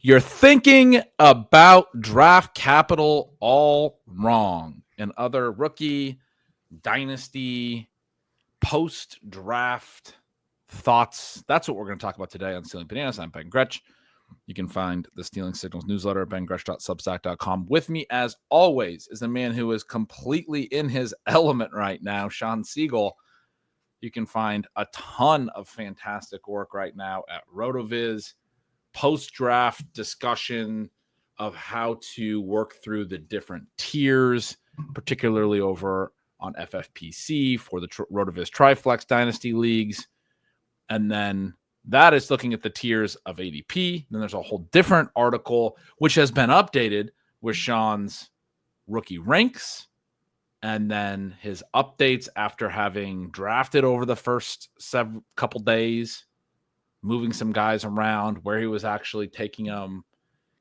You're thinking about draft capital all wrong. And other rookie, dynasty, post-draft thoughts. That's what we're going to talk about today on Stealing Bananas. I'm Ben Gretch. You can find the Stealing Signals newsletter at bengretch.substack.com. With me, as always, is a man who is completely in his element right now, Shawn Siegele. You can find a ton of fantastic work right now at RotoViz. Post-draft discussion of how to work through the different tiers, particularly over on FFPC for the RotoViz Triflex Dynasty Leagues. And then that is looking at the tiers of ADP. Then there's a whole different article, which has been updated with Shawn's rookie ranks and then his updates after having drafted over the first couple days, moving some guys around, where he was actually taking them.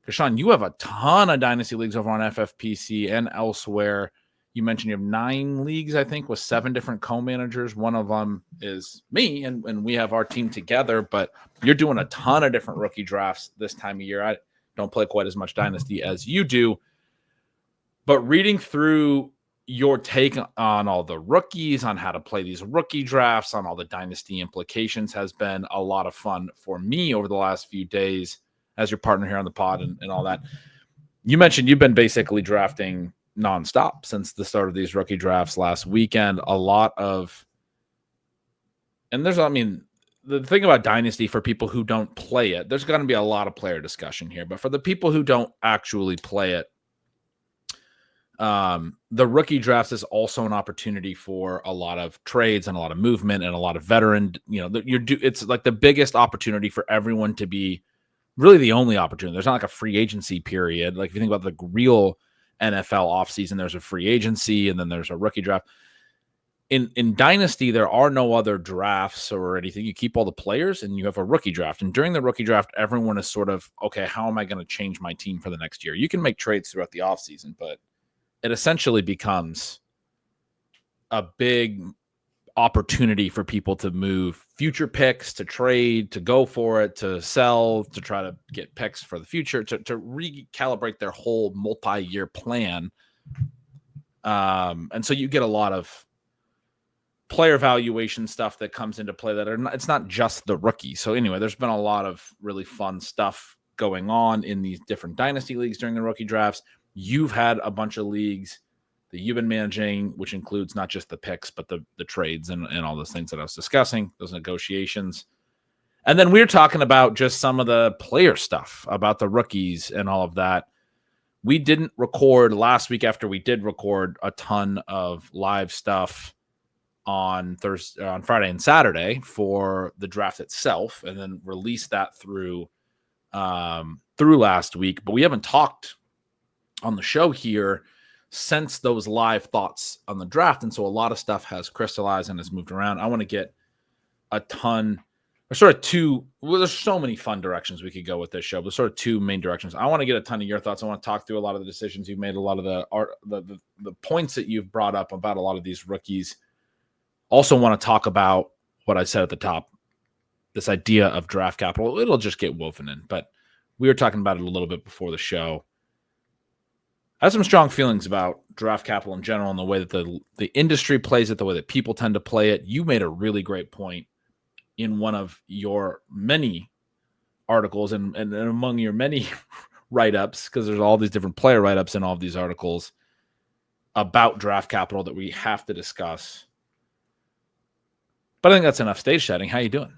Because, Shawn, you have a ton of dynasty leagues over on FFPC and elsewhere. You mentioned you have 9 leagues, I think, with 7 different co-managers. One of them is me, and we have our team together. But you're doing a ton of different rookie drafts this time of year. I don't play quite as much dynasty as you do. But reading through your take on all the rookies, on how to play these rookie drafts, on all the dynasty implications has been a lot of fun for me over the last few days as your partner here on the pod and all that. You mentioned you've been basically drafting nonstop since the start of these rookie drafts last weekend. The thing about Dynasty, for people who don't play it, there's going to be a lot of player discussion here, but for the people who don't actually play it, the rookie drafts is also an opportunity for a lot of trades and a lot of movement and a lot of veteran, it's like the biggest opportunity for everyone to be really the only opportunity. There's not like a free agency period. Like if you think about the real NFL offseason, there's a free agency and then there's a rookie draft. In Dynasty, there are no other drafts or anything. You keep all the players and you have a rookie draft. And during the rookie draft, everyone is sort of, okay, how am I going to change my team for the next year? You can make trades throughout the offseason, but it essentially becomes a big opportunity for people to move future picks, to trade, to go for it, to sell, to try to get picks for the future, to recalibrate their whole multi-year plan. And so you get a lot of player valuation stuff that comes into play it's not just the rookie. So anyway, there's been a lot of really fun stuff going on in these different dynasty leagues during the rookie drafts. You've had a bunch of leagues that you've been managing, which includes not just the picks, but the trades and all those things that I was discussing, those negotiations. And then we're talking about just some of the player stuff about the rookies and all of that. We didn't record last week after we did record a ton of live stuff on Friday and Saturday for the draft itself, and then release that through last week. But we haven't talked on the show here since those live thoughts on the draft. And so a lot of stuff has crystallized and has moved around. I want to get a ton, or sort of two, well, there's so many fun directions we could go with this show, but sort of 2 main directions. I want to get a ton of your thoughts. I want to talk through a lot of the decisions you've made, a lot of the points that you've brought up about a lot of these rookies. Also want to talk about what I said at the top, this idea of draft capital. It'll just get woven in, but we were talking about it a little bit before the show. I have some strong feelings about draft capital in general and the way that the industry plays it, the way that people tend to play it. You made a really great point in one of your many articles and among your many write-ups, because there's all these different player write-ups in all of these articles about draft capital that we have to discuss. But I think that's enough stage setting. How you doing?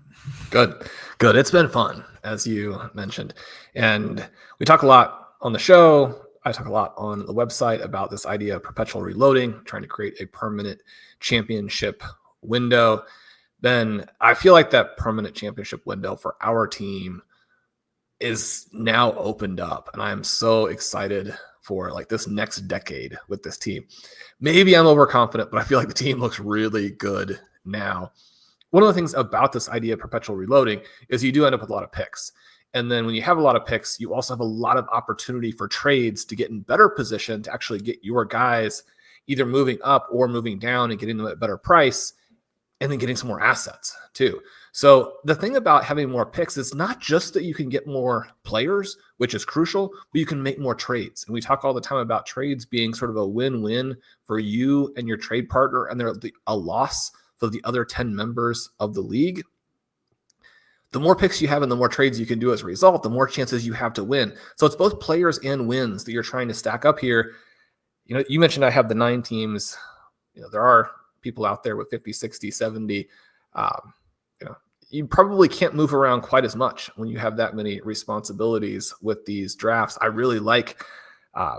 Good. It's been fun, as you mentioned. And we talk a lot on the show. I talk a lot on the website about this idea of perpetual reloading, trying to create a permanent championship window. Then I feel like that permanent championship window for our team is now opened up. And I am so excited for like this next decade with this team. Maybe I'm overconfident, but I feel like the team looks really good now. One of the things about this idea of perpetual reloading is you do end up with a lot of picks. And then when you have a lot of picks, you also have a lot of opportunity for trades to get in better position to actually get your guys either moving up or moving down and getting them at a better price, and then getting some more assets too. So the thing about having more picks is not just that you can get more players, which is crucial, but you can make more trades. And we talk all the time about trades being sort of a win-win for you and your trade partner, and they're a loss for the other 10 members of the league. The more picks you have and the more trades you can do as a result, the more chances you have to win. So it's both players and wins that you're trying to stack up here. You mentioned I have the 9 teams. There are people out there with 50, 60, 70. You probably can't move around quite as much when you have that many responsibilities with these drafts. I really like, I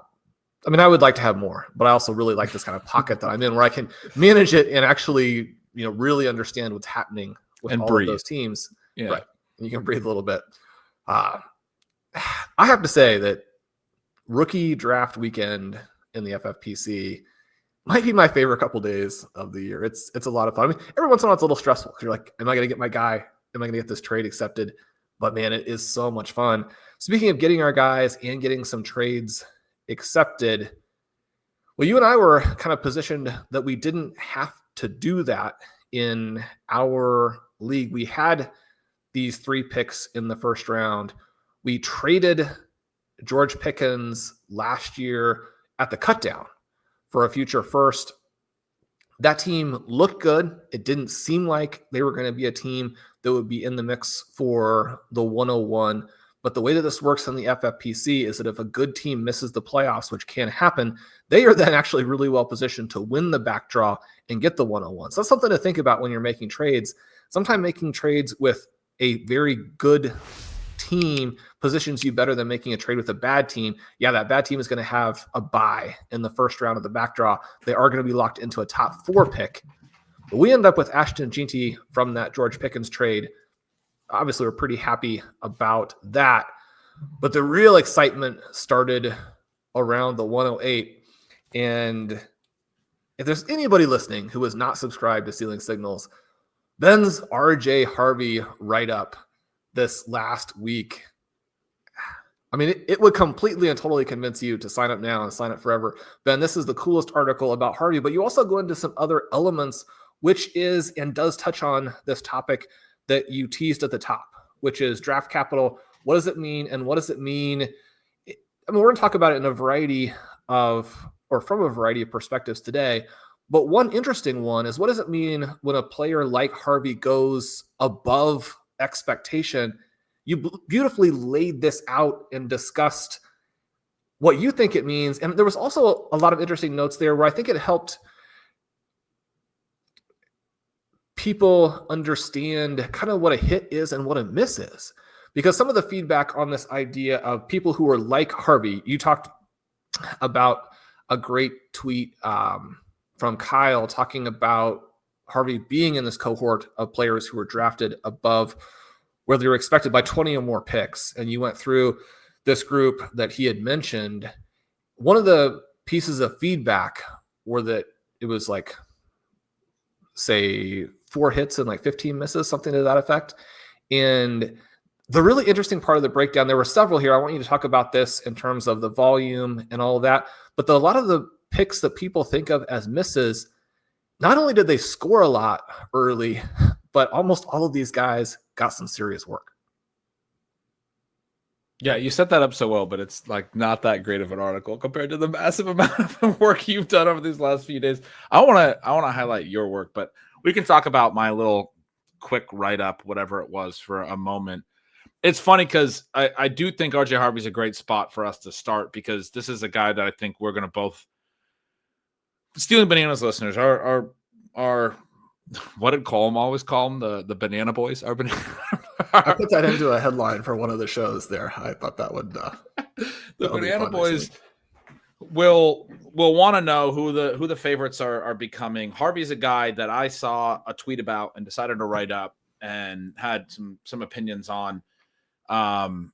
would like to have more, but I also really like this kind of pocket that I'm in where I can manage it and actually, really understand what's happening with and all breathe. of those teams. Yeah. Right. And you can breathe a little bit. I have to say that rookie draft weekend in the FFPC might be my favorite couple days of the year. It's a lot of fun. Every once in a while it's a little stressful because you're like, am I going to get my guy? Am I going to get this trade accepted? But man, it is so much fun. Speaking of getting our guys and getting some trades accepted, well, you and I were kind of positioned that we didn't have to do that in our league. We had these 3 picks in the first round. We traded George Pickens last year at the cutdown for a future first. That team looked good. It didn't seem like they were going to be a team that would be in the mix for the 101. But the way that this works in the FFPC is that if a good team misses the playoffs, which can happen, they are then actually really well positioned to win the back draw and get the 101. So that's something to think about when you're making trades. Sometimes making trades with a very good team positions you better than making a trade with a bad team. Yeah, that bad team is going to have a bye in the first round of the back draw. They are going to be locked into a top 4 pick. But we end up with Ashton Ginty from that George Pickens trade. Obviously, we're pretty happy about that. But the real excitement started around the 108. And if there's anybody listening who is not subscribed to Stealing Signals, Ben's RJ Harvey write-up this last week. It would completely and totally convince you to sign up now and sign up forever. Ben, this is the coolest article about Harvey, but you also go into some other elements, which is and does touch on this topic that you teased at the top, which is draft capital. What does it mean? And what does it mean? We're going to talk about it in a variety of, or from a variety of perspectives today. But one interesting one is, what does it mean when a player like Harvey goes above expectation? You beautifully laid this out and discussed what you think it means. And there was also a lot of interesting notes there where I think it helped people understand kind of what a hit is and what a miss is. Because some of the feedback on this idea of people who are like Harvey, you talked about a great tweet from Kyle talking about Harvey being in this cohort of players who were drafted above where they were expected by 20 or more picks. And you went through this group that he had mentioned. One of the pieces of feedback were that it was like, say, 4 hits and like 15 misses, something to that effect. And the really interesting part of the breakdown, there were several here. I want you to talk about this in terms of the volume and all of that. But a lot of the picks that people think of as misses, not only did they score a lot early, but almost all of these guys got some serious work. Yeah, you set that up so well, but it's like not that great of an article compared to the massive amount of work you've done over these last few days. I want to highlight your work, but we can talk about my little quick write-up, whatever it was, for a moment. It's funny because I do think RJ Harvey's a great spot for us to start, because this is a guy that I think we're going to both, Stealing Bananas listeners, are what did Colm always call them? The Banana Boys? I put that into a headline for one of the shows there. I thought that would the Banana Boys will want to know who the favorites are becoming. Harvey's a guy that I saw a tweet about and decided to write up and had some opinions on about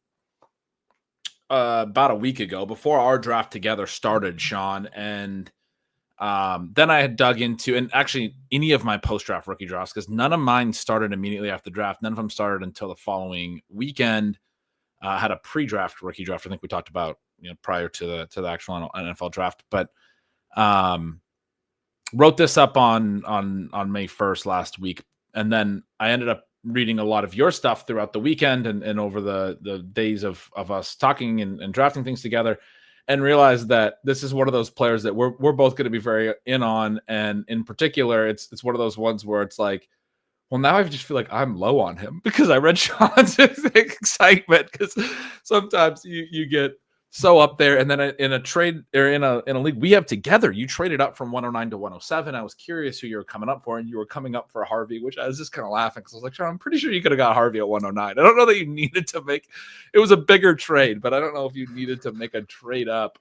a week ago, before our draft together started, Sean. And then I had dug into, and actually any of my post-draft rookie drafts, because none of mine started immediately after the draft. None of them started until the following weekend. Had a pre-draft rookie draft, I think we talked about, prior to the actual NFL draft. But wrote this up on May 1st last week, and then I ended up reading a lot of your stuff throughout the weekend and over the days of us talking and drafting things together, and realized that this is one of those players that we're both going to be very in on. And in particular, it's one of those ones where it's like, well, now I just feel like I'm low on him because I read Sean's excitement, because sometimes you get so up there, and then in a trade or in a league we have together, you traded up from 109 to 107. I was curious who you were coming up for, and you were coming up for Harvey, which I was just kind of laughing because I was like, Sean, I'm pretty sure you could have got Harvey at 109. I don't know that you needed to make it was a bigger trade, but I don't know if you needed to make a trade up.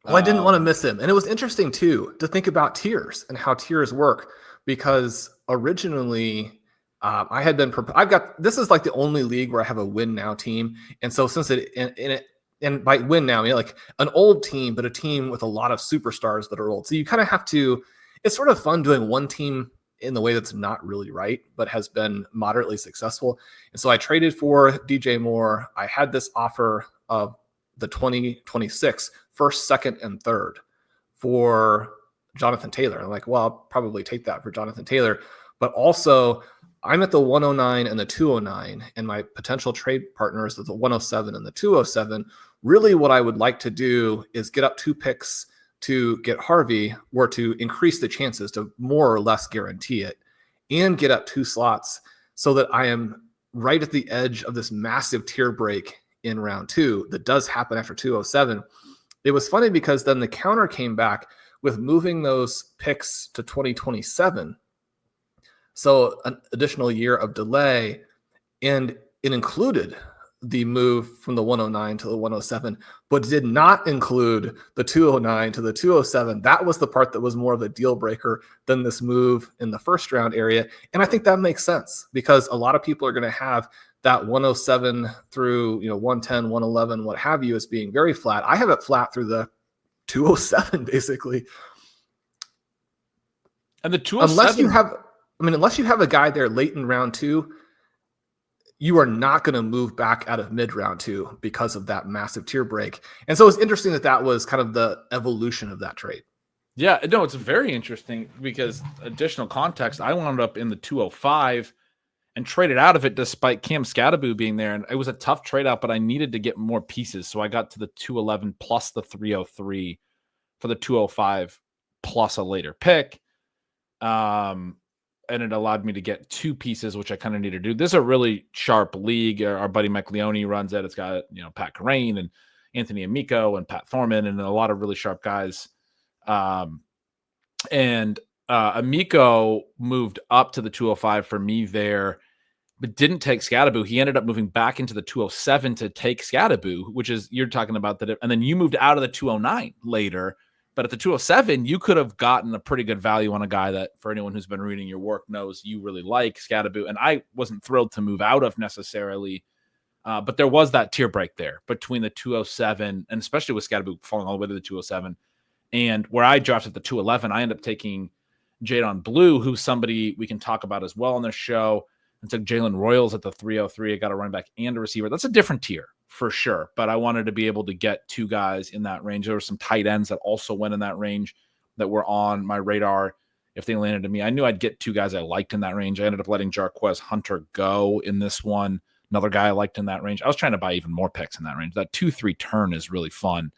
Well, I didn't want to miss him. And it was interesting too to think about tiers and how tiers work, because originally I had been this is like the only league where I have a win now team. And so since and by win now, I mean like an old team, but a team with a lot of superstars that are old. So you kind of have to, it's sort of fun doing one team in the way that's not really right, but has been moderately successful. And so I traded for DJ Moore. I had this offer of the 2026 first, second, and third for Jonathan Taylor. I'm like, well, I'll probably take that for Jonathan Taylor. But also, I'm at the 109 and the 209, and my potential trade partners at the 107 and the 207. Really, what I would like to do is get up 2 picks to get Harvey, or to increase the chances to more or less guarantee it, and get up 2 slots so that I am right at the edge of this massive tier break in round 2 that does happen after 207. It was funny because then the counter came back with moving those picks to 2027. So an additional year of delay, and it included the move from the 109 to the 107, but did not include the 209 to the 207. That was the part that was more of a deal breaker than this move in the first round area. And I think that makes sense, because a lot of people are going to have that 107 through 110, 111, what have you, as being very flat. I have it flat through the 207 basically. And the 207, unless you have a guy there late in round 2, you are not going to move back out of mid round 2 because of that massive tier break. And so it's interesting that was kind of the evolution of that trade. Yeah, no, it's very interesting because additional context, I wound up in the 205 and traded out of it despite Cam Scadaboo being there. And it was a tough trade out, but I needed to get more pieces. So I got to the 211 plus the 303 for the 205 plus a later pick. And it allowed me to get 2 pieces, which I kind of need to do. This is a really sharp league. Our buddy Mike Leone runs it. It's got, Pat Carrain and Anthony Amico and Pat Thorman and a lot of really sharp guys. And Amico moved up to the 205 for me there, but didn't take Scadaboo. He ended up moving back into the 207 to take Scadaboo, which is, you're talking about that. And then you moved out of the 209 later. But at the 207, you could have gotten a pretty good value on a guy that, for anyone who's been reading your work, knows you really like, Scadaboo. And I wasn't thrilled to move out of necessarily, but there was that tier break there between the 207, and especially with Scadaboo falling all the way to the 207. And where I drafted the 211, I ended up taking Jadon Blue, who's somebody we can talk about as well on this show, and took Jalen Royals at the 303. I got a running back and a receiver. That's a different tier for sure, but I wanted to be able to get 2 guys in that range. There were some tight ends that also went in that range that were on my radar if they landed to me. I knew I'd get 2 guys I liked in that range. I ended up letting Jarquez Hunter go in this one. Another guy I liked in that range. I was trying to buy even more picks in that range. That 2-3 turn is really fun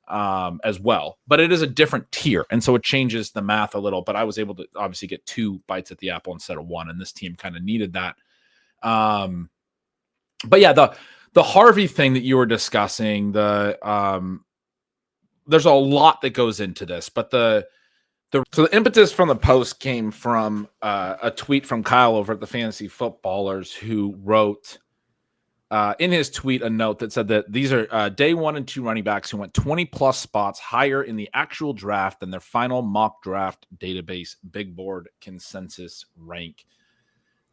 as well, but it is a different tier. And so it changes the math a little, but I was able to obviously get 2 bites at the apple instead of 1. And this team kind of needed that. But yeah, the Harvey thing that you were discussing, there's a lot that goes into this, but so the impetus from the post came from a tweet from Kyle over at the Fantasy Footballers, who wrote in his tweet a note that said that these are day 1 and 2 running backs who went 20 plus spots higher in the actual draft than their final mock draft database big board consensus rank.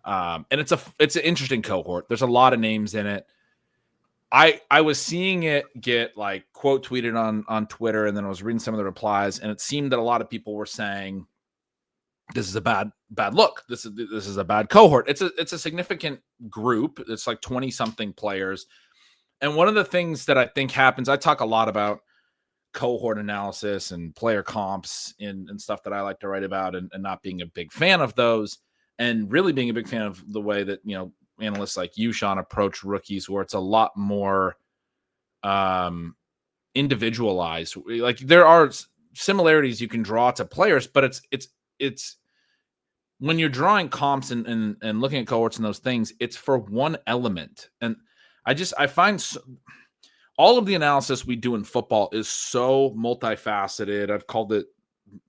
And it's an interesting cohort. There's a lot of names in it. I was seeing it get like quote tweeted on Twitter, and then I was reading some of the replies, and it seemed that a lot of people were saying this is a bad look. This is a bad cohort. It's a significant group. It's like 20 something players. And one of the things that I think happens, I talk a lot about cohort analysis and player comps and stuff that I like to write about, and not being a big fan of those. and really being a big fan of the way that, analysts like you, Sean, approach rookies, where it's a lot more individualized. Like, there are similarities you can draw to players, but it's when you're drawing comps and looking at cohorts and those things, it's for one element. And I find all of the analysis we do in football is so multifaceted. I've called it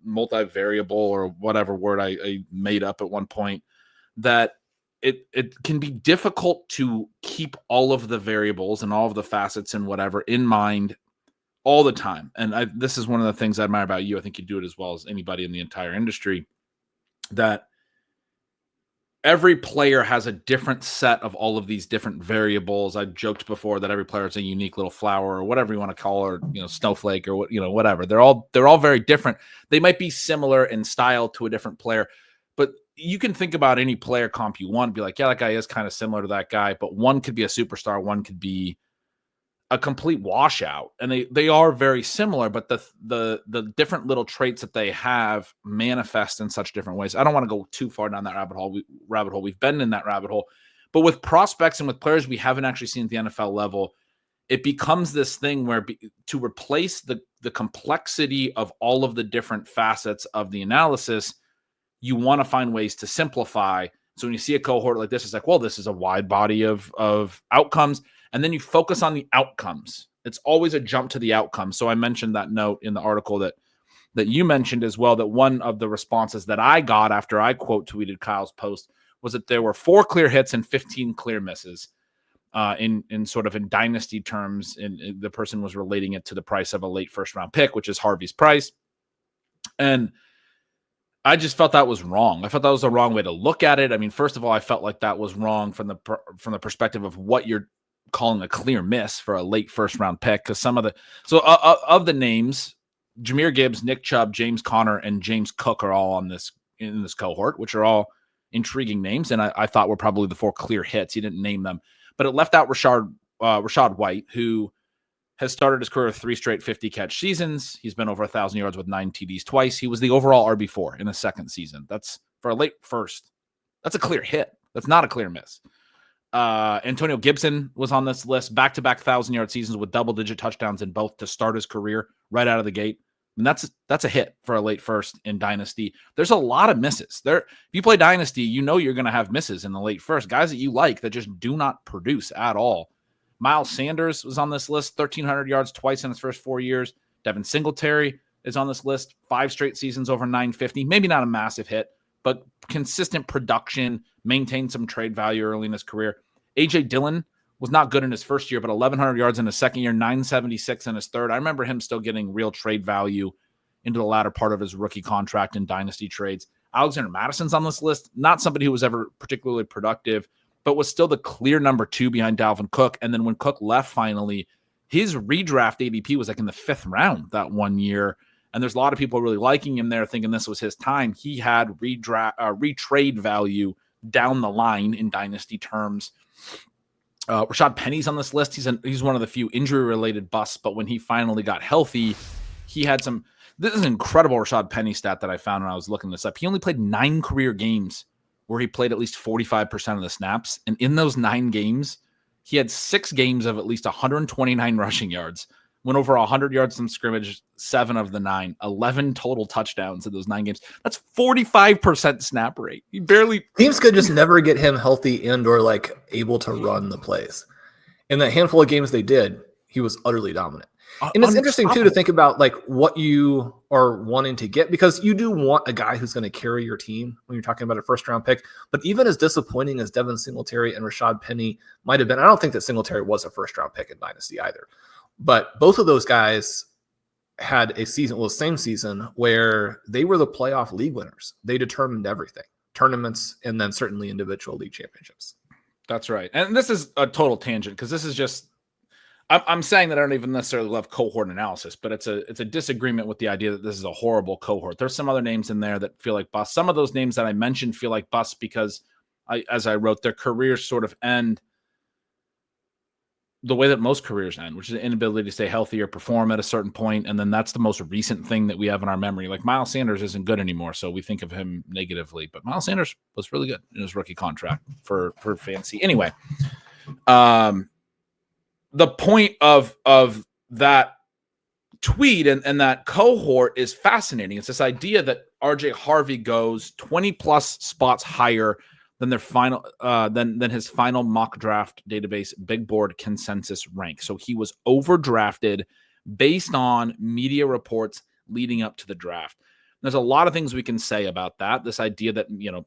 multivariable, or whatever word I made up at one point, that it can be difficult to keep all of the variables and all of the facets and whatever in mind all the time. And this is one of the things I admire about you. I think you do it as well as anybody in the entire industry, that every player has a different set of all of these different variables. I joked before that every player is a unique little flower, or whatever you want to call it, or, snowflake, or whatever. They're all very different. They might be similar in style to a different player, but you can think about any player comp you want, be like, yeah, that guy is kind of similar to that guy, but one could be a superstar, one could be a complete washout, and they are very similar, but the different little traits that they have manifest in such different ways. I don't want to go too far down that rabbit hole. We've been in that rabbit hole, but with prospects and with players we haven't actually seen at the NFL level, it becomes this thing where to replace the complexity of all of the different facets of the analysis, you want to find ways to simplify. So when you see a cohort like this, it's like, well, this is a wide body of outcomes. And then you focus on the outcomes. It's always a jump to the outcome. So I mentioned that note in the article that you mentioned as well, that one of the responses that I got after I quote tweeted Kyle's post was that there were 4 clear hits and 15 clear misses in sort of in dynasty terms. And the person was relating it to the price of a late first round pick, which is Harvey's price. And I just felt that was wrong. I felt that was the wrong way to look at it. I mean, first of all, I felt like that was wrong from the perspective of what you're calling a clear miss for a late first round pick, because of the names, Jahmyr Gibbs, Nick Chubb, James Conner, and James Cook are all in this cohort, which are all intriguing names, and I thought were probably the 4 clear hits. He didn't name them, but it left out Rashad White, who has started his career with 3 straight 50-catch seasons. He's been over 1,000 yards with 9 TDs twice. He was the overall RB4 in his second season. That's for a late first. That's a clear hit. That's not a clear miss. Antonio Gibson was on this list, back-to-back 1,000-yard seasons with double-digit touchdowns in both to start his career right out of the gate. And that's a hit for a late first in Dynasty. There's a lot of misses. If you play Dynasty, you're going to have misses in the late first. Guys that you like that just do not produce at all. Miles Sanders was on this list, 1,300 yards twice in his first 4 years. Devin Singletary is on this list, 5 straight seasons over 950. Maybe not a massive hit, but consistent production, maintained some trade value early in his career. A.J. Dillon was not good in his first year, but 1,100 yards in his second year, 976 in his third. I remember him still getting real trade value into the latter part of his rookie contract in dynasty trades. Alexander Madison's on this list, not somebody who was ever particularly productive, but was still the clear number 2 behind Dalvin Cook. And then when Cook left finally, his redraft ADP was like in the 5th round that one year. And there's a lot of people really liking him there, thinking this was his time. He had retrade value down the line in dynasty terms. Rashad Penny's on this list. He's one of the few injury-related busts, but when he finally got healthy, he had some. This is an incredible Rashad Penny stat that I found when I was looking this up. He only played 9 career games where he played at least 45% of the snaps, and in those 9 games, he had 6 games of at least 129 rushing yards. Went over 100 yards from scrimmage, 7 of the 9, 11 total touchdowns in those 9 games. That's 45% snap rate. He barely. Teams could just never get him healthy and or like able to run the plays. In that handful of games they did, he was utterly dominant. And it's interesting too to think about like what you are wanting to get, because you do want a guy who's going to carry your team when you're talking about a first round pick. But even as disappointing as Devin Singletary and Rashad Penny might have been, I don't think that Singletary was a first round pick in Dynasty either. But both of those guys had a season, well, the same season, where they were the playoff league winners. They determined everything, tournaments, and then certainly individual league championships. That's right. And this is a total tangent, because this is just, I'm saying that I don't even necessarily love cohort analysis, but it's a disagreement with the idea that this is a horrible cohort. There's some other names in there that feel like busts. Some of those names that I mentioned feel like busts because, as I wrote, their careers sort of end the way that most careers end, which is the inability to stay healthy or perform at a certain point. And then that's the most recent thing that we have in our memory. Like Miles Sanders isn't good anymore, so we think of him negatively. But Miles Sanders was really good in his rookie contract for fantasy. Anyway, the point of that tweet and that cohort is fascinating. It's this idea that RJ Harvey goes 20 plus spots higher than their final than his final mock draft database big board consensus rank. So he was overdrafted based on media reports leading up to the draft. There's a lot of things we can say about that. This idea that, you know,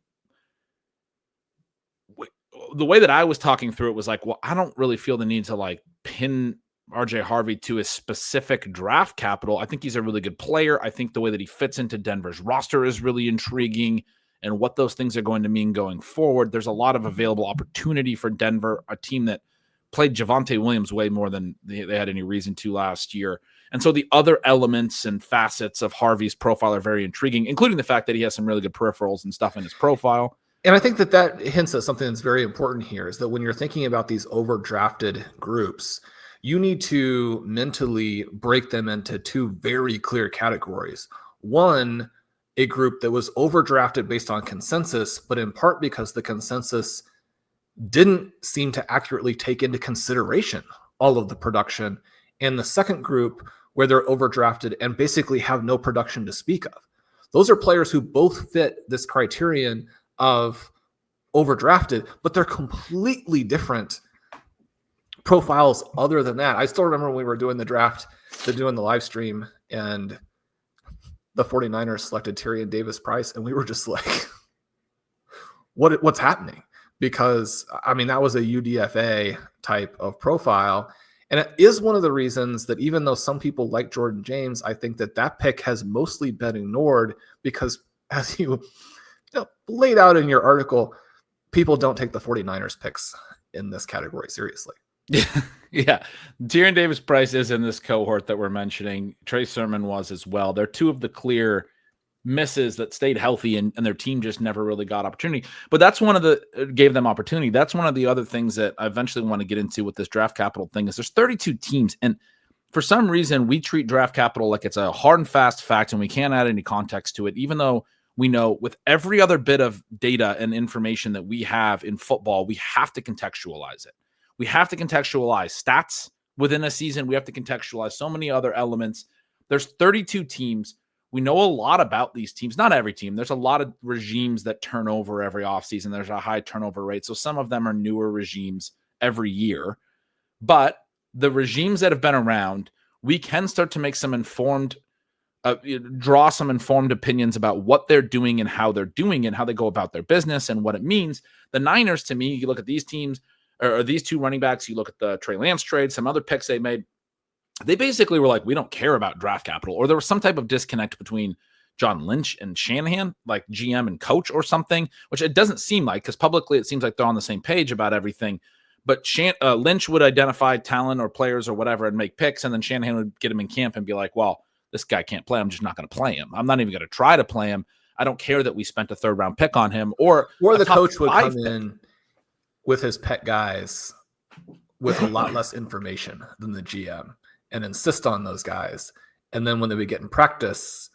the way that I was talking through it was like, well, I don't really feel the need to like pin RJ Harvey to a specific draft capital. I think he's a really good player. I think the way that he fits into Denver's roster is really intriguing, and what those things are going to mean going forward. There's a lot of available opportunity for Denver, a team that played Javonte Williams way more than they had any reason to last year. And so the other elements and facets of Harvey's profile are very intriguing, including the fact that he has some really good peripherals and stuff in his profile. And I think that hints at something that's very important here, is that when you're thinking about these overdrafted groups, you need to mentally break them into two very clear categories. One, a group that was overdrafted based on consensus, but in part because the consensus didn't seem to accurately take into consideration all of the production. And the second group where they're overdrafted and basically have no production to speak of. Those are players who both fit this criterion of overdrafted, but they're completely different profiles other than that. I still remember when we were doing the draft, doing the live stream, and the 49ers selected Tyrion Davis-Price, and we were just like, what's happening? Because, I mean, that was a UDFA type of profile. And it is one of the reasons that even though some people like Jordan James, I think that pick has mostly been ignored because, as you laid out in your article, people don't take the 49ers picks in this category seriously. Yeah. Tyrion Davis-Price is in this cohort that we're mentioning. Trey Sermon was as well. They're two of the clear misses that stayed healthy and their team just never really got opportunity. But that's gave them opportunity. That's one of the other things that I eventually want to get into with this draft capital thing is there's 32 teams. And for some reason, we treat draft capital like it's a hard and fast fact and we can't add any context to it, even though we know with every other bit of data and information that we have in football, we have to contextualize it. We have to contextualize stats within a season. We have to contextualize so many other elements. There's 32 teams. We know a lot about these teams. Not every team. There's a lot of regimes that turn over every offseason. There's a high turnover rate. So some of them are newer regimes every year. But the regimes that have been around, we can start to make some informed, draw some informed opinions about what they're doing and how they're doing it, and how they go about their business and what it means. The Niners, to me, you look at these teams, or these two running backs, you look at the Trey Lance trade, some other picks they made, they basically were like, we don't care about draft capital. Or there was some type of disconnect between John Lynch and Shanahan, like GM and coach or something, which it doesn't seem like, because publicly it seems like they're on the same page about everything. But Lynch would identify talent or players or whatever and make picks, and then Shanahan would get him in camp and be like, well, this guy can't play. I'm just not going to play him. I'm not even going to try to play him. I don't care that we spent a third-round pick on him. Or the coach would come in with his pet guys with a lot less information than the GM and insist on those guys. And then when they would get in practice,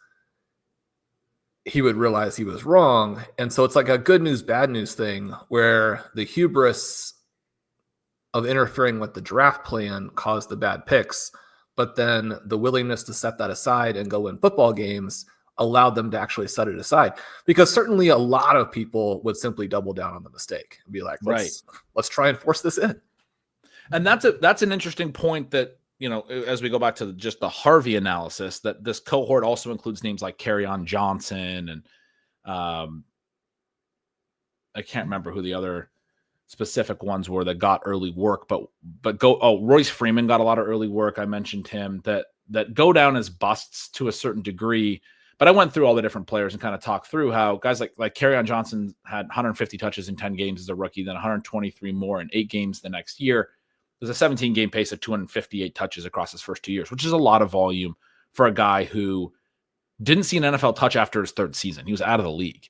he would realize he was wrong. And so it's like a good news, bad news thing where the hubris of interfering with the draft plan caused the bad picks, but then the willingness to set that aside and go win football games allowed them to actually set it aside. Because certainly a lot of people would simply double down on the mistake and be like, let's try and force this in. And that's an interesting point that, you know, as we go back to just the Harvey analysis, that this cohort also includes names like Kerryon Johnson and I can't remember who the other specific ones were that got early work, but Royce Freeman got a lot of early work. I mentioned him that go down as busts to a certain degree. But I went through all the different players and kind of talked through how guys like Kerryon Johnson had 150 touches in 10 games as a rookie, then 123 more in 8 games the next year. There's a 17-game pace of 258 touches across his first 2 years, which is a lot of volume for a guy who didn't see an NFL touch after his third season. He was out of the league.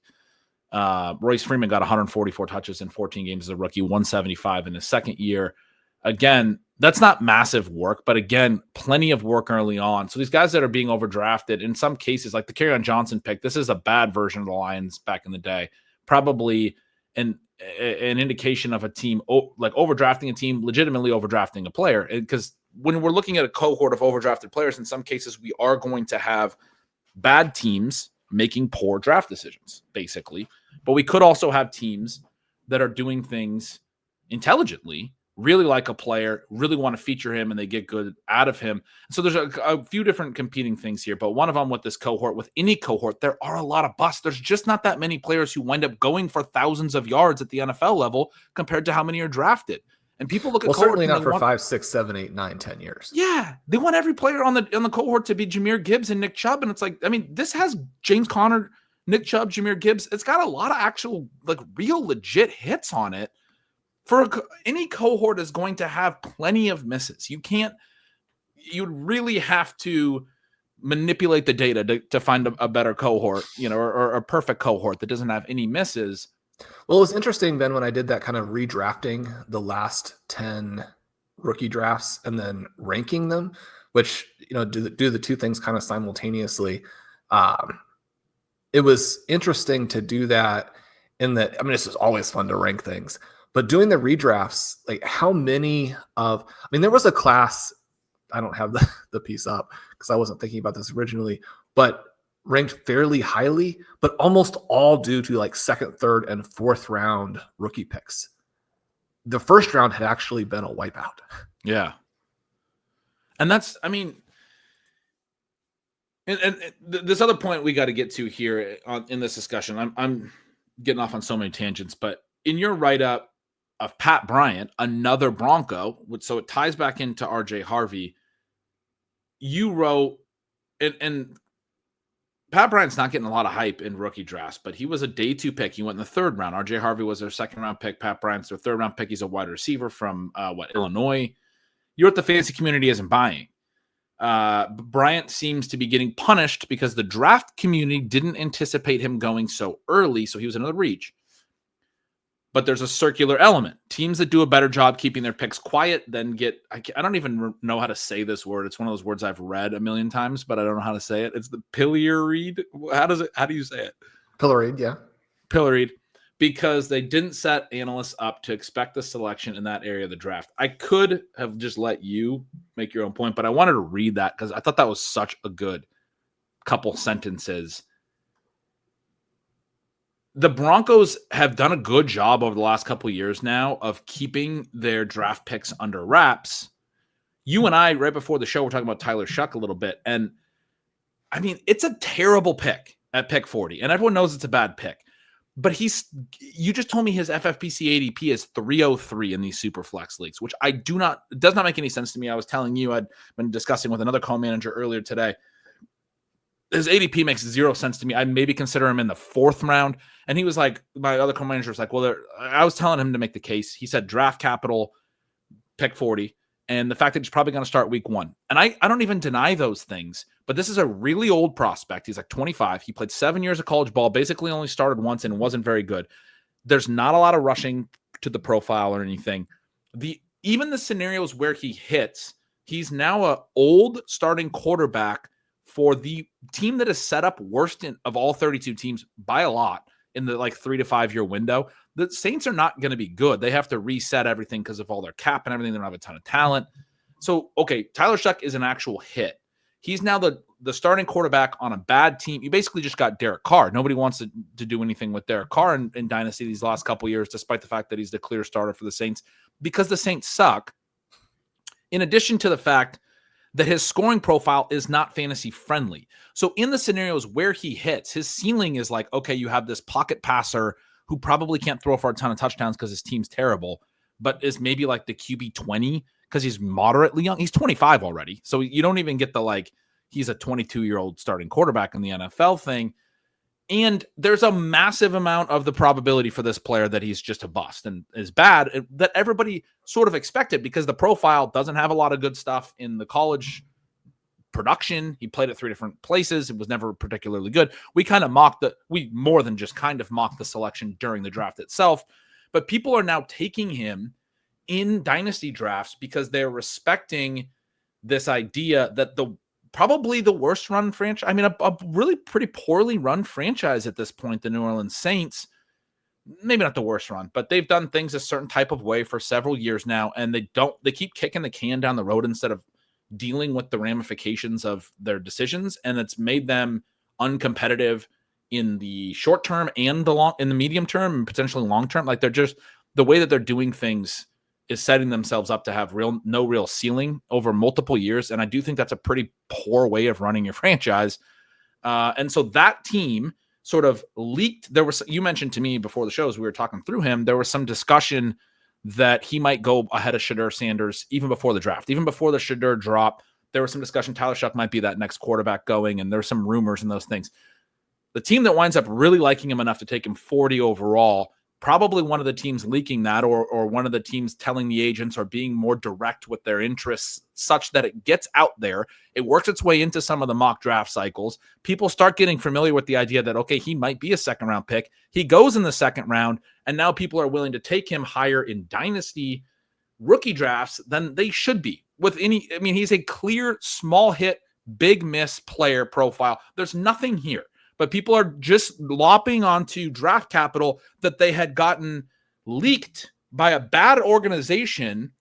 Royce Freeman got 144 touches in 14 games as a rookie, 175 in his second year. Again, That's not massive work, but again, plenty of work early on. So these guys that are being overdrafted, in some cases, like the Kerryon Johnson pick, this is a bad version of the Lions back in the day. Probably an indication of a team like overdrafting a team, legitimately overdrafting a player. Because when we're looking at a cohort of overdrafted players, in some cases, we are going to have bad teams making poor draft decisions, basically. But we could also have teams that are doing things intelligently, really like a player, really want to feature him, and they get good out of him. So there's a few different competing things here, but one of them with this cohort, with any cohort, there are a lot of busts. There's just not that many players who wind up going for thousands of yards at the NFL level compared to how many are drafted. And people look at cohort, certainly not for 5, 6, 7, 8, 9, 10 years. Yeah, they want every player on the cohort to be Jahmyr Gibbs and Nick Chubb, and it's like, I mean, this has James Conner, Nick Chubb, Jahmyr Gibbs. It's got a lot of actual, like, real legit hits on it. Any cohort is going to have plenty of misses. You'd really have to manipulate the data to find a better cohort, or a perfect cohort that doesn't have any misses. Well, it was interesting, Ben, when I did that kind of redrafting the last 10 rookie drafts and then ranking them, which, do the two things kind of simultaneously. It was interesting to do that in that, I mean, this is always fun to rank things. But doing the redrafts, like there was a class, I don't have the piece up because I wasn't thinking about this originally, but ranked fairly highly, but almost all due to like second, third, and fourth round rookie picks. The first round had actually been a wipeout. Yeah. And that's, I mean, and this other point we got to get to here in this discussion, I'm getting off on so many tangents, but in your write-up of Pat Bryant, another Bronco, so it ties back into RJ Harvey, you wrote, and Pat Bryant's not getting a lot of hype in rookie drafts, but he was a day 2 pick. He went in the 3rd round. RJ Harvey was their 2nd round pick. Pat Bryant's their 3rd round pick. He's a wide receiver from Illinois. You're what the fantasy community isn't buying. Bryant seems to be getting punished because the draft community didn't anticipate him going so early, so he was another reach. But there's a circular element. Teams that do a better job keeping their picks quiet then get, I don't even know how to say this word. It's one of those words I've read a million times, but I don't know how to say it. It's the pilloried. How do you say it? Pilloried, yeah. Pilloried, because they didn't set analysts up to expect the selection in that area of the draft. I could have just let you make your own point, but I wanted to read that because I thought that was such a good couple sentences. The Broncos have done a good job over the last couple of years now of keeping their draft picks under wraps. You and I, right before the show, were talking about Tyler Shuck a little bit. And I mean, it's a terrible pick at pick 40. And everyone knows it's a bad pick. But you just told me his FFPC ADP is 303 in these super flex leagues, which it does not make any sense to me. I was telling you, I'd been discussing with another co-manager earlier today. His ADP makes 0 sense to me. I'd maybe consider him in the 4th round. And he was like, my other co-manager was like, well, I was telling him to make the case. He said draft capital, pick 40, and the fact that he's probably going to start week 1. And I don't even deny those things, but this is a really old prospect. He's like 25. He played 7 years of college ball, basically only started once and wasn't very good. There's not a lot of rushing to the profile or anything. Even the scenarios where he hits, he's now an old starting quarterback for the team that is set up worst of all 32 teams by a lot in the 3 to 5 year window. The Saints are not going to be good. They have to reset everything because of all their cap and everything. They don't have a ton of talent. So, okay, Tyler Shuck is an actual hit. He's now the starting quarterback on a bad team. You basically just got Derek Carr. Nobody wants to do anything with Derek Carr in Dynasty these last couple of years, despite the fact that he's the clear starter for the Saints, because the Saints suck. In addition to the fact that his scoring profile is not fantasy friendly. So in the scenarios where he hits, his ceiling is like, okay, you have this pocket passer who probably can't throw for a ton of touchdowns because his team's terrible, but is maybe like the QB 20 because he's moderately young. He's 25 already. So you don't even get the he's a 22-year-old starting quarterback in the NFL thing. And there's a massive amount of the probability for this player that he's just a bust and is bad that everybody sort of expected because the profile doesn't have a lot of good stuff in the college production. He played at 3 different places. It was never particularly good. We more than just kind of mocked the selection during the draft itself, but people are now taking him in dynasty drafts because they're respecting this idea that probably the worst run franchise, I mean, a really pretty poorly run franchise at this point, the New Orleans Saints, maybe not the worst run, but they've done things a certain type of way for several years now, and they keep kicking the can down the road instead of dealing with the ramifications of their decisions, and it's made them uncompetitive in the short term and in the medium term and potentially long term. Like, they're just, the way that they're doing things is setting themselves up to have no real ceiling over multiple years. And I do think that's a pretty poor way of running your franchise. And so that team sort of leaked. You mentioned to me before the show, as we were talking through him, there was some discussion that he might go ahead of Shedeur Sanders even before the draft, even before the Shedeur drop. There was some discussion Tyler Shuck might be that next quarterback going, and there's some rumors and those things. The team that winds up really liking him enough to take him 40 overall, probably one of the teams leaking that, or one of the teams telling the agents or being more direct with their interests such that it gets out there. It works its way into some of the mock draft cycles. People start getting familiar with the idea that, okay, he might be a second round pick. He goes in the second round, and now people are willing to take him higher in dynasty rookie drafts than they should be. He's a clear small hit, big miss player profile. There's nothing here. But people are just lopping onto draft capital that they had gotten leaked by a bad organization.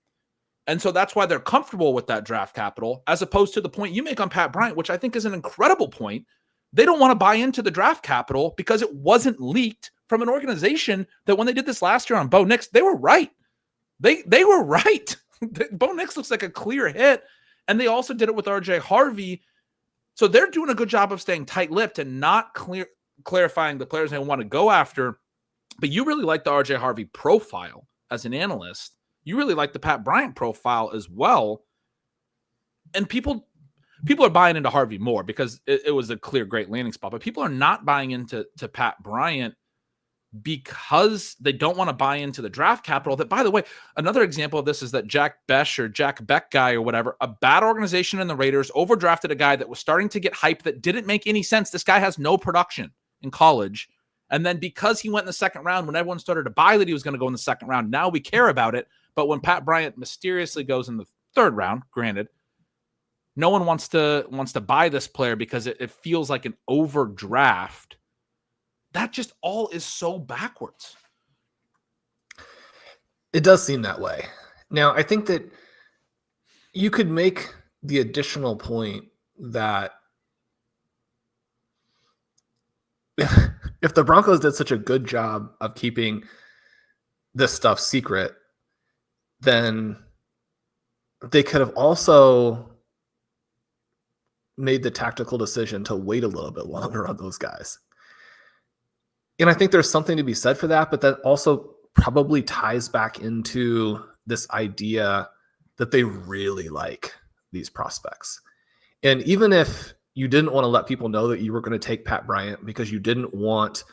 And so that's why they're comfortable with that draft capital, as opposed to the point you make on Pat Bryant, which I think is an incredible point. They don't want to buy into the draft capital because it wasn't leaked from an organization that, when they did this last year on Bo Nix, they were right. They were right. Bo Nix looks like a clear hit. And they also did it with RJ Harvey. So they're doing a good job of staying tight-lipped and not clarifying the players they want to go after. But you really like the RJ Harvey profile as an analyst. You really like the Pat Bryant profile as well. And people are buying into Harvey more because it was a clear, great landing spot. But people are not buying into Pat Bryant because they don't want to buy into the draft capital. That, by the way, another example of this is that Jack Beck guy or whatever, a bad organization in the Raiders overdrafted a guy that was starting to get hype that didn't make any sense. This guy has no production in college. And then because he went in the second round, when everyone started to buy that he was going to go in the second round, now we care about it. But when Pat Bryant mysteriously goes in the third round, granted, no one wants to buy this player because it feels like an overdraft. That just all is so backwards. It does seem that way. Now, I think that you could make the additional point that if the Broncos did such a good job of keeping this stuff secret, then they could have also made the tactical decision to wait a little bit longer on those guys. And I think there's something to be said for that, but that also probably ties back into this idea that they really like these prospects. And even if you didn't want to let people know that you were going to take Pat Bryant because you didn't want,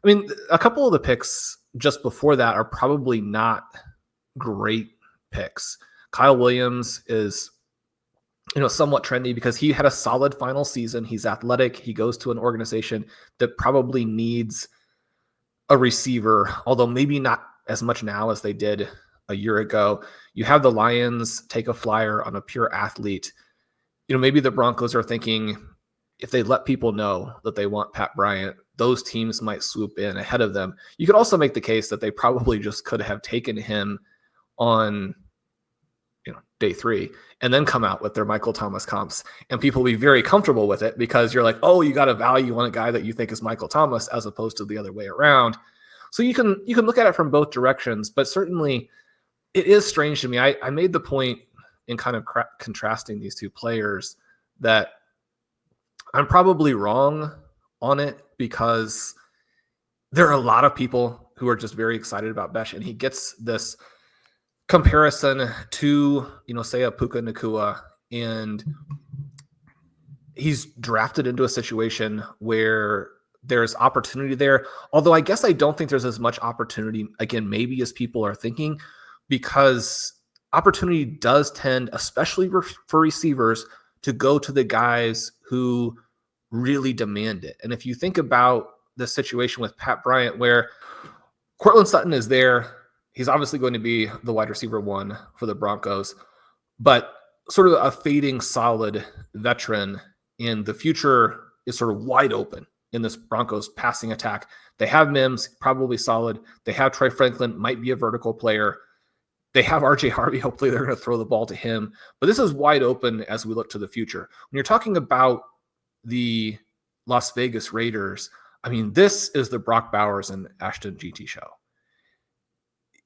a couple of the picks just before that are probably not great picks. Kyle Williams is, somewhat trendy because he had a solid final season. He's athletic. He goes to an organization that probably needs a receiver, although maybe not as much now as they did a year ago. You have the Lions take a flyer on a pure athlete. Maybe the Broncos are thinking if they let people know that they want Pat Bryant, those teams might swoop in ahead of them. You could also make the case that they probably just could have taken him on day 3 and then come out with their Michael Thomas comps, and people will be very comfortable with it because you're like, oh, you got a value on a guy that you think is Michael Thomas as opposed to the other way around. So you can look at it from both directions, but certainly it is strange to me. I made the point in kind of contrasting these two players that I'm probably wrong on it because there are a lot of people who are just very excited about Besh, and he gets this comparison to, say a Puka Nacua, and he's drafted into a situation where there's opportunity there. Although I guess I don't think there's as much opportunity, again, maybe as people are thinking, because opportunity does tend, especially for receivers, to go to the guys who really demand it. And if you think about the situation with Pat Bryant, where Cortland Sutton is there, He's obviously going to be the wide receiver 1 for the Broncos, but sort of a fading solid veteran, and the future is sort of wide open in this Broncos passing attack. They have Mims, probably solid. They have Troy Franklin, might be a vertical player. They have RJ Harvey. Hopefully they're going to throw the ball to him. But this is wide open as we look to the future. When you're talking about the Las Vegas Raiders, I mean, this is the Brock Bowers and Ashton GT show.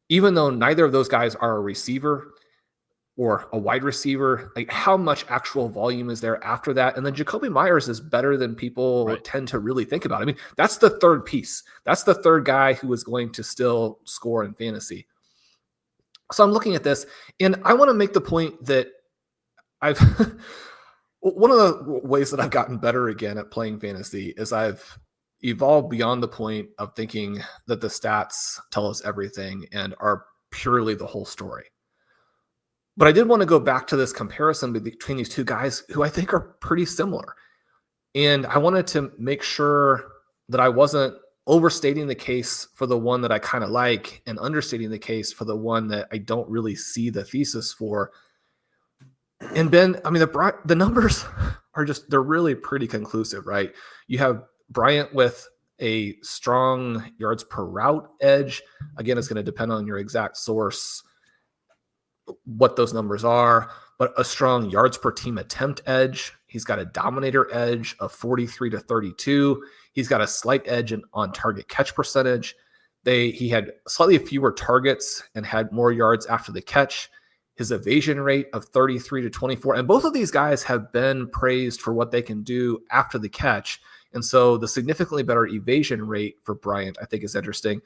Even though neither of those guys are a receiver or a wide receiver, like how much actual volume is there after that? And then Jacoby Myers is better than people tend to really think about. I mean, that's the third piece. That's the third guy who is going to still score in fantasy. So I'm looking at this, and I want to make the point that one of the ways that I've gotten better again at playing fantasy is I've evolved beyond the point of thinking that the stats tell us everything and are purely the whole story. But I did want to go back to this comparison between these two guys who I think are pretty similar. And I wanted to make sure that I wasn't overstating the case for the one that I kind of like and understating the case for the one that I don't really see the thesis for. And Ben, I mean, the numbers are they're really pretty conclusive, right? You have Bryant with a strong yards per route edge. Again, it's going to depend on your exact source, what those numbers are, but a strong yards per team attempt edge. He's got a dominator edge of 43 to 32. He's got a slight edge on target catch percentage. He had slightly fewer targets and had more yards after the catch. His evasion rate of 33 to 24. And both of these guys have been praised for what they can do after the catch. And so the significantly better evasion rate for Bryant, I think, is interesting.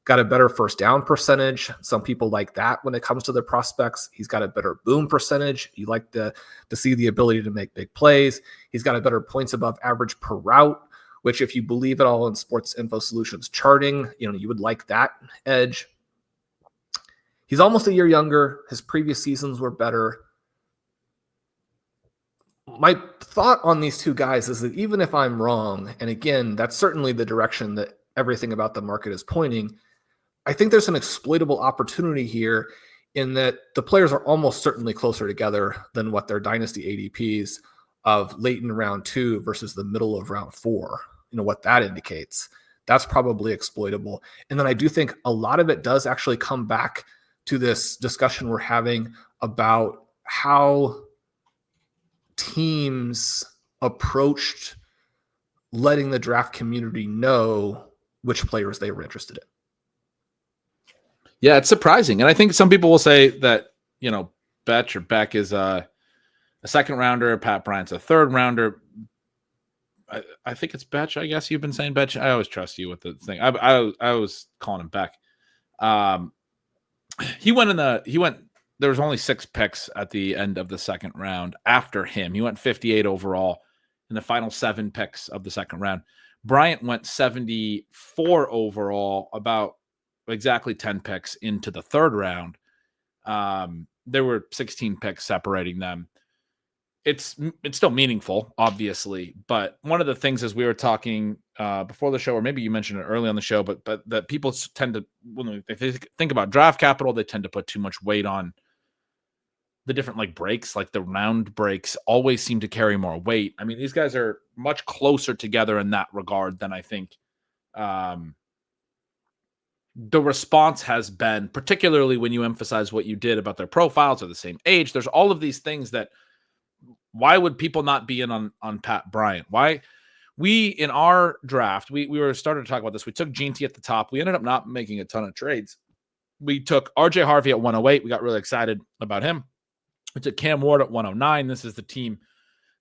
Got a better first down percentage. Some people like that when it comes to the prospects. He's got a better boom percentage. You like to see the ability to make big plays. He's got a better points above average per route, which if you believe it all in Sports Info Solutions charting, you would like that edge. He's almost a year younger. His previous seasons were better. My thought on these two guys is that even if I'm wrong, and again, that's certainly the direction that everything about the market is pointing, I think there's an exploitable opportunity here in that the players are almost certainly closer together than what their dynasty ADPs of late in round 2 versus the middle of round 4, what that indicates. That's probably exploitable. And then I do think a lot of it does actually come back to this discussion we're having about how teams approached letting the draft community know which players they were interested in. Yeah, it's surprising. And I think some people will say that, Betch or Beck is a second rounder, Pat Bryant's a third rounder. I think it's Betch. I guess you've been saying Betch. I always trust you with the thing. I was calling him Beck. There was only 6 picks at the end of the second round after him. He went 58 overall in the final 7 picks of the second round. Bryant went 74 overall, about exactly 10 picks into the third round. There were 16 picks separating them. It's still meaningful, obviously, but one of the things as we were talking before the show, or maybe you mentioned it early on the show, but that people tend to, when they think about draft capital, they tend to put too much weight on the different breaks, like the round breaks always seem to carry more weight. I mean, these guys are much closer together in that regard than I think the response has been, particularly when you emphasize what you did about their profiles are the same age. There's all of these things that, why would people not be in on Pat Bryant? Why we in our draft, we were starting to talk about this. We took Gene T at the top. We ended up not making a ton of trades. We took RJ Harvey at 108. We got really excited about him. We took Cam Ward at 109. This is the team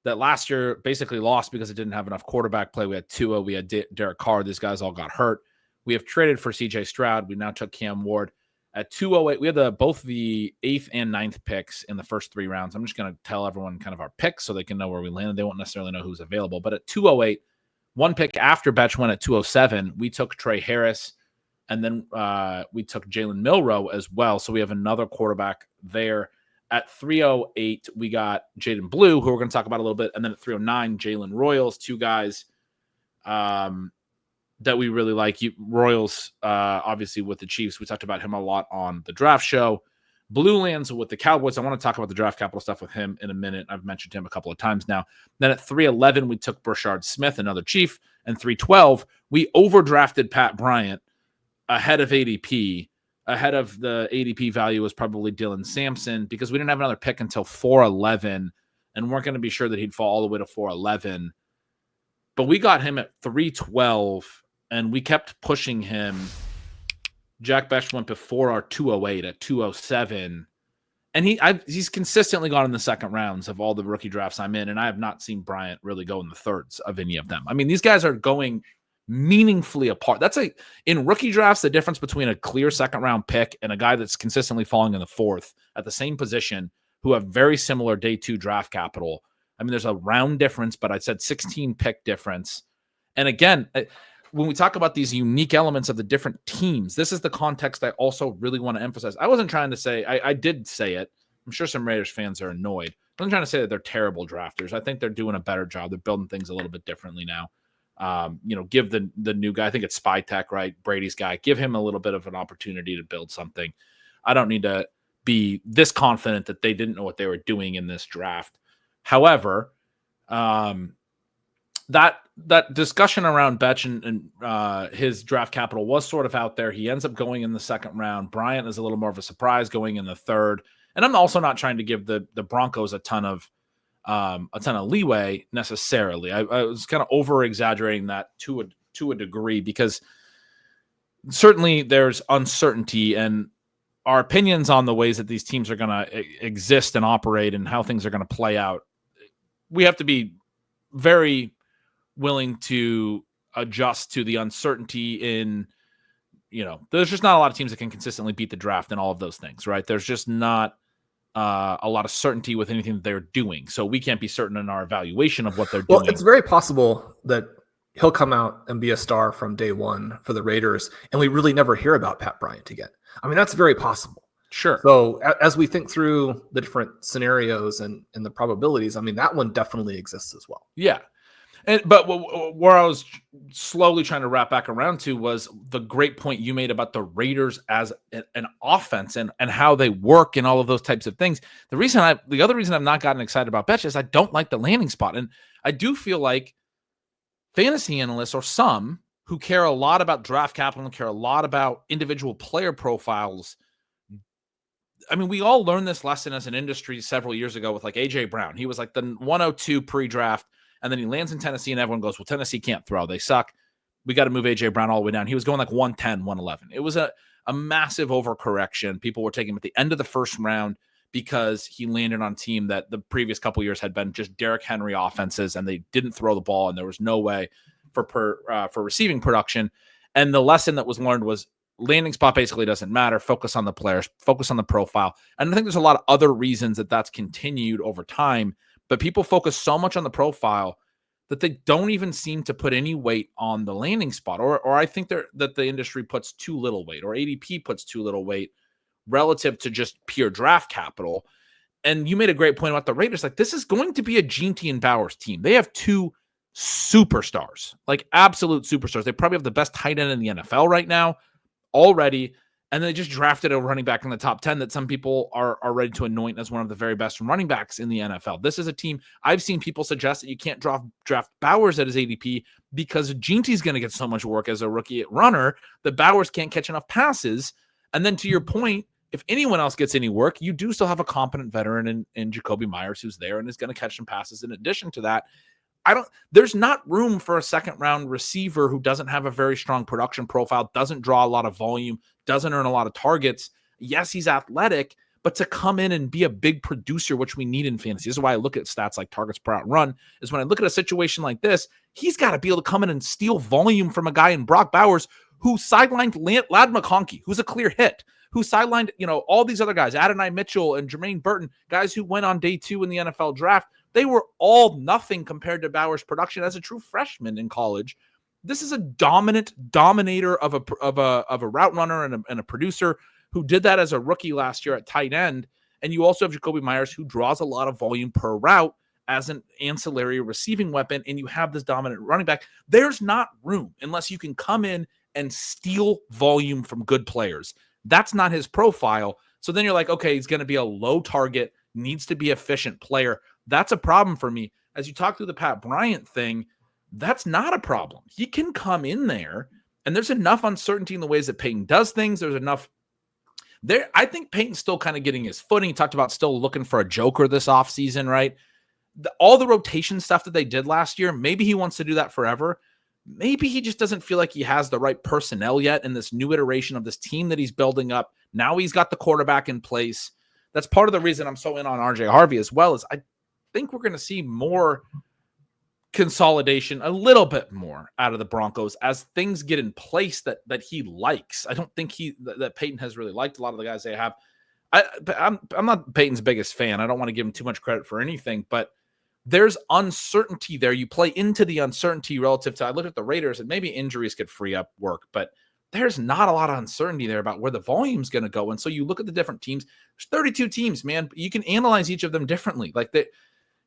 that last year basically lost because it didn't have enough quarterback play. We had Tua, we had Derek Carr. These guys all got hurt. We have traded for CJ Stroud. We now took Cam Ward at 208. We had both the 8th and 9th picks in the first 3 rounds. I'm just going to tell everyone kind of our picks so they can know where we landed. They won't necessarily know who's available. But at 208, one pick after Betch went at 207, we took Trey Harris, and then we took Jalen Milroe as well. So we have another quarterback there. At 308, we got Jaden Blue, who we're going to talk about a little bit. And then at 309, Jalen Royals, 2 guys that we really like. Royals, obviously with the Chiefs, we talked about him a lot on the draft show. Blue lands with the Cowboys. I want to talk about the draft capital stuff with him in a minute. I've mentioned him a couple of times now. Then at 311, we took Brashard Smith, another Chief, and 312, we overdrafted Pat Bryant ahead of ADP. Ahead of the ADP value was probably Dylan Sampson, because we didn't have another pick until 411 and weren't going to be sure that he'd fall all the way to 411. But we got him at 312 and we kept pushing him. Jack Besh went before our 208 at 207. And he's consistently gone in the second rounds of all the rookie drafts I'm in, and I have not seen Bryant really go in the thirds of any of them. I mean, these guys are going meaningfully apart. That's in rookie drafts, the difference between a clear second round pick and a guy that's consistently falling in the fourth at the same position who have very similar day 2 draft capital. I mean, there's a round difference, but I said 16 pick difference. And again, when we talk about these unique elements of the different teams, this is the context I also really want to emphasize. I wasn't trying to say, I did say it. I'm sure some Raiders fans are annoyed. I'm trying to say that they're terrible drafters. I think they're doing a better job. They're building things a little bit differently now. Give the new guy, I think it's Spy Tech, right? Brady's guy, give him a little bit of an opportunity to build something. I don't need to be this confident that they didn't know what they were doing in this draft. However, that discussion around Betch and his draft capital was sort of out there. He ends up going in the second round. Bryant is a little more of a surprise going in the third. And I'm also not trying to give the Broncos a ton of leeway necessarily. I was kind of over exaggerating that to a degree, because certainly there's uncertainty, and our opinions on the ways that these teams are going to exist and operate and how things are going to play out, we have to be very willing to adjust to the uncertainty in, there's just not a lot of teams that can consistently beat the draft and all of those things, right? There's just not a lot of certainty with anything that they're doing. So we can't be certain in our evaluation of what they're doing. Well, it's very possible that he'll come out and be a star from day one for the Raiders, and we really never hear about Pat Bryant again. I mean, that's very possible. Sure. So as we think through the different scenarios and the probabilities, I mean, that one definitely exists as well. Yeah. But where I was slowly trying to wrap back around to was the great point you made about the Raiders as an offense and how they work and all of those types of things. The other reason I've not gotten excited about Betch is I don't like the landing spot. And I do feel like fantasy analysts, or some who care a lot about draft capital and care a lot about individual player profiles. I mean, we all learned this lesson as an industry several years ago with like AJ Brown. He was like the 102 pre-draft. And then he lands in Tennessee, and everyone goes, well, Tennessee can't throw. They suck. We got to move A.J. Brown all the way down. He was going like 110, 111. It was a massive overcorrection. People were taking him at the end of the first round because he landed on a team that the previous couple years had been just Derrick Henry offenses, and they didn't throw the ball, and there was no way for receiving production. And the lesson that was learned was landing spot basically doesn't matter. Focus on the players. Focus on the profile. And I think there's a lot of other reasons that that's continued over time. But people focus so much on the profile that they don't even seem to put any weight on the landing spot. Or I think that the industry puts too little weight, or ADP puts too little weight relative to just pure draft capital. And you made a great point about the Raiders. Like, this is going to be a Gene and Bowers team. They have two superstars, like absolute superstars. They probably have the best tight end in the NFL right now already. And they just drafted a running back in the top 10 that some people are ready to anoint as one of the very best running backs in the NFL. This is a team, I've seen people suggest that you can't draft Bowers at his ADP because Ginty's going to get so much work as a rookie runner that Bowers can't catch enough passes. And then to your point, if anyone else gets any work, you do still have a competent veteran in Jacoby Myers who's there and is going to catch some passes. In addition to that, there's not room for a second round receiver who doesn't have a very strong production profile, doesn't draw a lot of volume, doesn't earn a lot of targets. Yes, he's athletic, but to come in and be a big producer, which we need in fantasy. This is why I look at stats like targets per out run, is when I look at a situation like this, he's got to be able to come in and steal volume from a guy in Brock Bowers who sidelined Ladd McConkey, who's a clear hit, who sidelined, all these other guys, Adonai Mitchell and Jermaine Burton, guys who went on day 2 in the NFL draft. They were all nothing compared to Bowers' production as a true freshman in college. This is a dominator of a route runner and a producer who did that as a rookie last year at tight end. And you also have Jacoby Myers, who draws a lot of volume per route as an ancillary receiving weapon and you have this dominant running back, there's not room unless you can come in and steal volume from good players. That's not his profile. So then you're like, okay, he's going to be a low target, needs to be efficient player. That's a problem for me. As you talk through the Pat Bryant thing, that's not a problem. He can come in there, and there's enough uncertainty in the ways that Peyton does things. There's enough there. I think Peyton's still kind of getting his footing. He talked about still looking for a joker this offseason, right? All the rotation stuff that they did last year, maybe he wants to do that forever. Maybe he just doesn't feel like he has the right personnel yet in this new iteration of this team that he's building up. Now he's got the quarterback in place. That's part of the reason I'm so in on RJ Harvey as well, is I think we're going to see more consolidation, a little bit more out of the Broncos as things get in place that he likes. I don't think that Peyton has really liked a lot of the guys they have. I'm not Peyton's biggest fan. I don't want to give him too much credit for anything, but there's uncertainty there. You play into the uncertainty relative to, I look at the Raiders and maybe injuries could free up work, but there's not a lot of uncertainty there about where the volume's going to go. And so you look at the different teams, there's 32 teams, man. You can analyze each of them differently. Like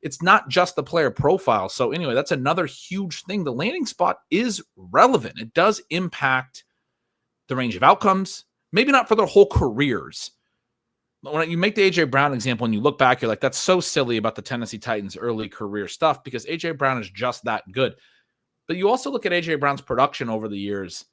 it's not just the player profile. So anyway, that's another huge thing. The landing spot is relevant. It does impact the range of outcomes, maybe not for their whole careers. When you make the A.J. Brown example and you look back, you're like, that's so silly about the Tennessee Titans' early career stuff because A.J. Brown is just that good. But you also look at A.J. Brown's production over the years.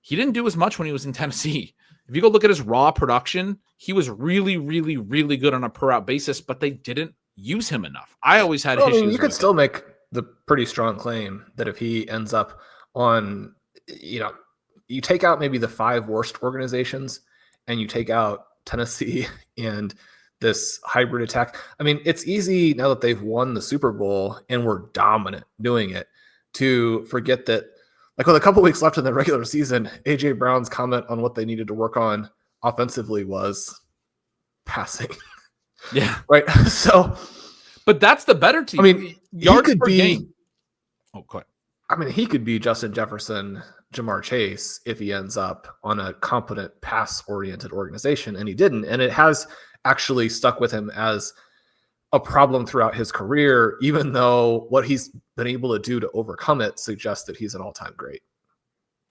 He didn't do as much when he was in Tennessee. If you go look at his raw production, he was really, really, really good on a per-out basis, but they didn't use him enough. I always had issues. You could still make the pretty strong claim that if he ends up on, you take out maybe the 5 worst organizations and you take out Tennessee and this hybrid attack. I mean, it's easy now that they've won the Super Bowl and were dominant doing it to forget that, like with a couple weeks left in the regular season, AJ Brown's comment on what they needed to work on offensively was passing. Yeah. Right. So, but that's the better team. I mean, yards per game. Oh, go ahead. I mean, he could be Justin Jefferson, Jamar Chase if he ends up on a competent pass-oriented organization, and he didn't. And it has actually stuck with him as a problem throughout his career, even though what he's been able to do to overcome it suggests that he's an all-time great.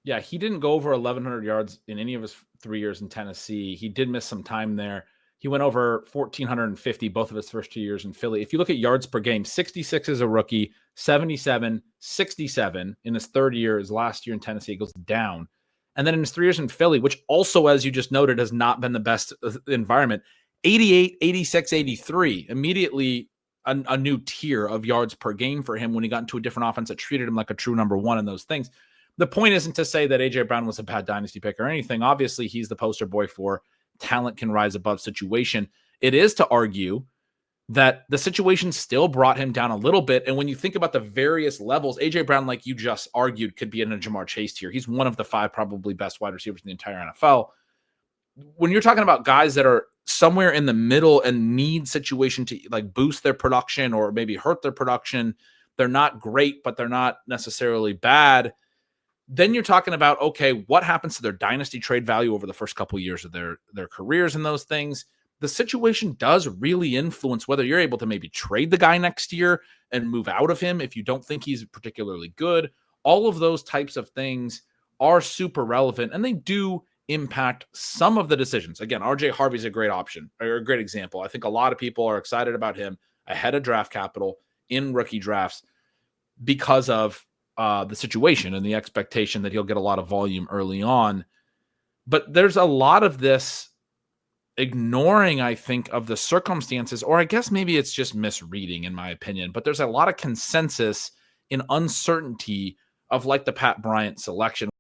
Yeah, he didn't go over 1,100 yards in any of his 3 years in Tennessee. He did miss some time there. He went over 1,450 both of his first 2 years in Philly. If you look at yards per game, 66 as a rookie, 77, 67 in his third year. His last year in Tennessee, it goes down. And then in his 3 years in Philly, which also, as you just noted, has not been the best environment, 88, 86, 83, immediately a new tier of yards per game for him when he got into a different offense that treated him like a true number one in those things. The point isn't to say that A.J. Brown was a bad dynasty pick or anything. Obviously, he's the poster boy for talent can rise above situation. It is to argue that the situation still brought him down a little bit. And when you think about the various levels, A.J. Brown, like you just argued, could be in a Jamar Chase tier. He's one of the 5 probably best wide receivers in the entire NFL. When you're talking about guys that are somewhere in the middle and need situation to like boost their production or maybe hurt their production, they're not great, but they're not necessarily bad. Then you're talking about, okay, what happens to their dynasty trade value over the first couple of years of their careers and those things. The situation does really influence whether you're able to maybe trade the guy next year and move out of him if you don't think he's particularly good. All of those types of things are super relevant, and they do impact some of the decisions. Again, RJ Harvey's a great option, or a great example. I think a lot of people are excited about him ahead of draft capital in rookie drafts because of the situation and the expectation that he'll get a lot of volume early on. But there's a lot of this ignoring, I think, of the circumstances, or I guess maybe it's just misreading in my opinion, but there's a lot of consensus in uncertainty of like the Pat Bryant selection.